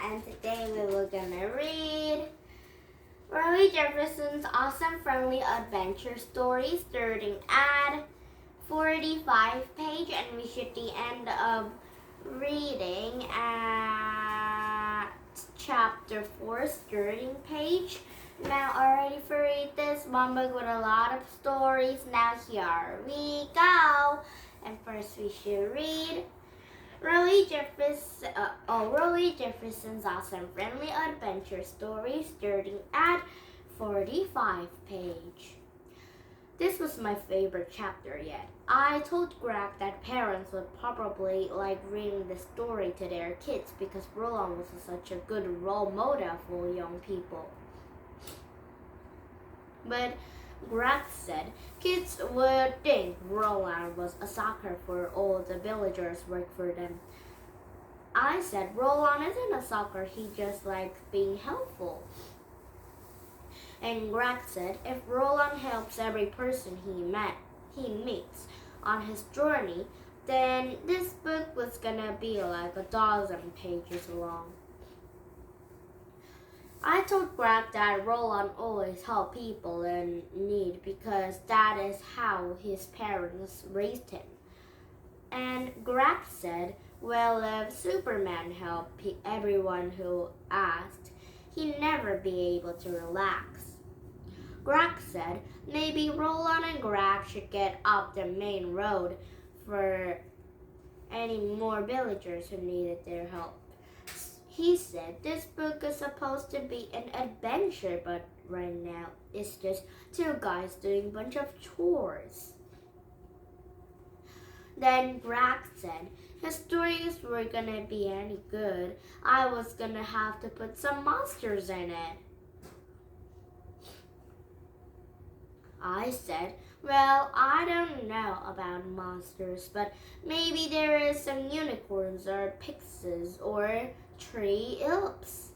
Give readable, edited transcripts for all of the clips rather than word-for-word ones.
and today we were gonna read Rory Jefferson's Awesome Friendly Adventure Story starting at 45 page, and we should the end of reading at chapter 4 starting page. Now already for read this one book with a lot of stories. Now here we go. And first we should read Rory Jefferson's Awesome Friendly Adventure Story starting at 45 page. This was my favorite chapter yet. I told Greg that parents would probably like reading the story to their kids because Roland was such a good role model for young people. But Greg said kids would think Roland was a sucker for all the villagers work for them. I said Roland isn't a sucker, he just likes being helpful. And Greg said if Roland helps every person he meets on his journey, then this book was gonna be like 1,000 pages long. I told Greg that Roland always helped people in need because that is how his parents raised him. And Greg said, well, if Superman helped everyone who asked, he'd never be able to relax. Greg said maybe Roland and Greg should get up the main road for any more villagers who needed their help. He said this book is supposed to be an adventure, but right now it's just two guys doing a bunch of chores. Then Greg said his stories were gonna be any good, I was gonna have to put some monsters in it. I said, well, I don't know about monsters, but maybe there is some unicorns or pixies or tree elves.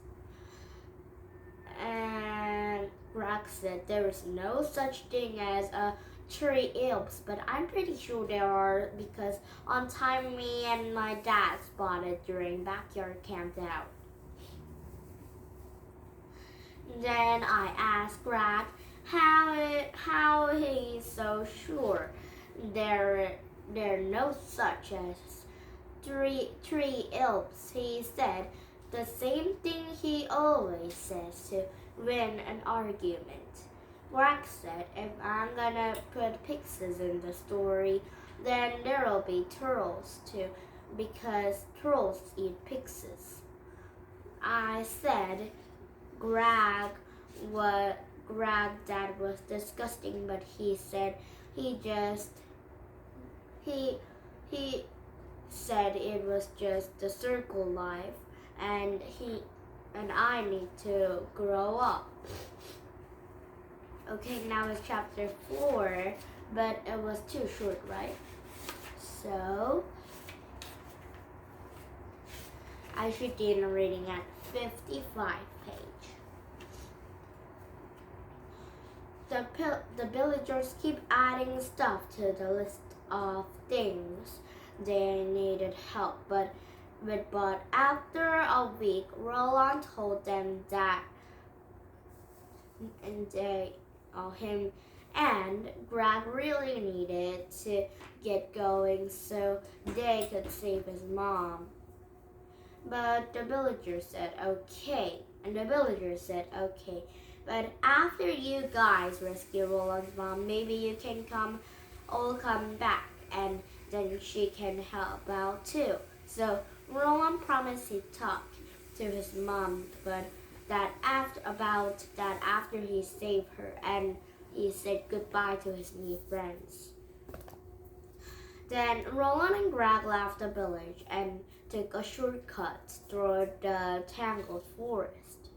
And Greg said there is no such thing as a tree elves, but I'm pretty sure there are because on time me and my dad spotted during backyard camp out. Then I asked Greg how he's so sure there are no such as tree elves. He said the same thing he always says to win an argument. Greg said if I'm gonna put pixies in the story, then there'll be trolls too, because trolls eat pixies. I said Greg that was disgusting, but he said he said it was just the circle life and I need to grow up. Okay, now it's chapter 4, but it was too short, right? So I should begin reading at 55 page. The villagers keep adding stuff to the list of things they needed help, but after a week, Roland told them that him and Greg really needed to get going so they could save his mom. But the villagers said okay, but after you guys rescue Roland's mom, maybe you can all come back, and then she can help out too. So Roland promised he'd talk to his mom, but after he saved her and he said goodbye to his new friends. Then Roland and Greg left the village and took a shortcut through the tangled forest.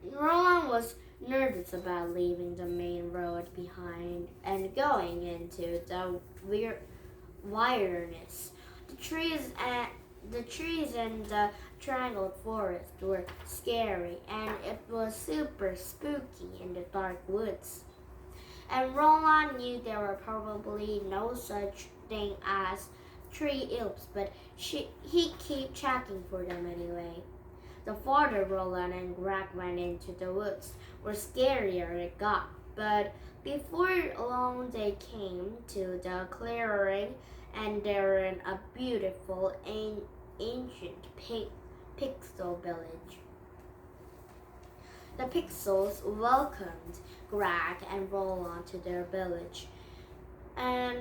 Roland was nervous about leaving the main road behind and going into the wilderness. The trees in the tangled forest were scary, and it was super spooky in the dark woods. And Roland knew there were probably no such thing as three elves, but he kept checking for them anyway. The father, Roland, and Greg went into the woods, where scarier it got. But before long, they came to the clearing, and they were in a beautiful ancient pixel village. The Pixels welcomed Greg and Roland to their village and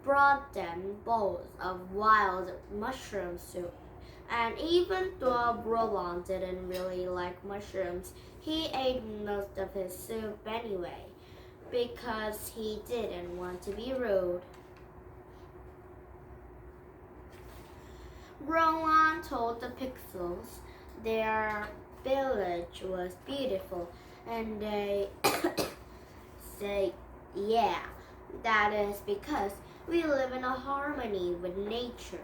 brought them bowls of wild mushroom soup. And even though Roland didn't really like mushrooms, he ate most of his soup anyway because he didn't want to be rude. Roland told the Pixels their village was beautiful, and they say, yeah, that is because we live in a harmony with nature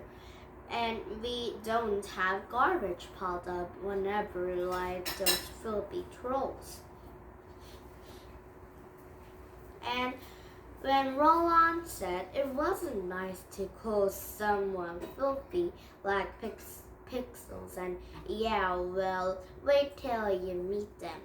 and we don't have garbage piled up whenever like those filthy trolls. And when Roland said it wasn't nice to call someone filthy like Pixels, and yeah, well, wait till you meet them.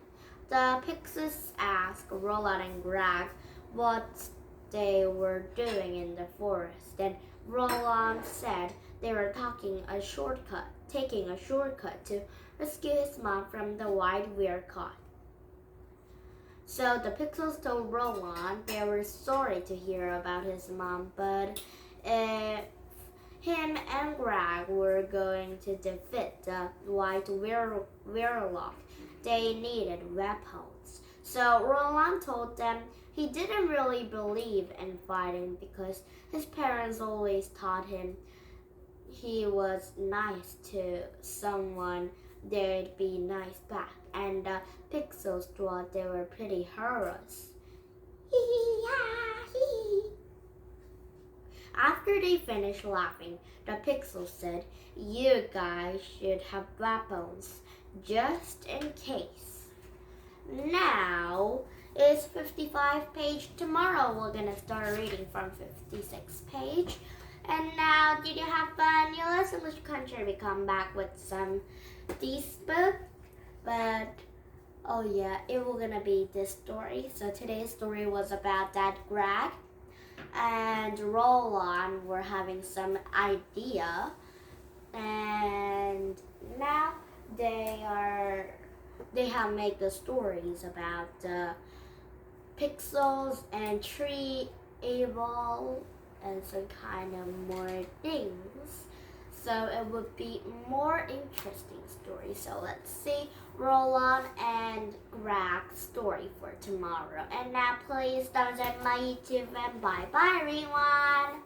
The Pixies asked Roland and Greg what they were doing in the forest, and Roland said they were taking a shortcut to rescue his mom from the wild weird caught. So the Pixels told Roland they were sorry to hear about his mom, but if him and Greg were going to defeat the white werewolf, they needed weapons. So Roland told them he didn't really believe in fighting because his parents always taught him he was nice to someone, they'd be nice back, and the Pixels thought they were pretty heroes. After they finished laughing, the Pixels said, you guys should have weapons, just in case. Now is 55 page. Tomorrow we're gonna start reading from 56 page. And now, did you have fun? You listen English Country. We come back with some this book, but oh yeah, it was gonna be this story. So today's story was about that Greg and Roland were having some idea, and now they have made the stories about the Pixels and Tree Evil and some kind of more things. So it would be more interesting story. So let's see Roland and Greg's story for tomorrow. And now please subscribe my YouTube and bye bye everyone.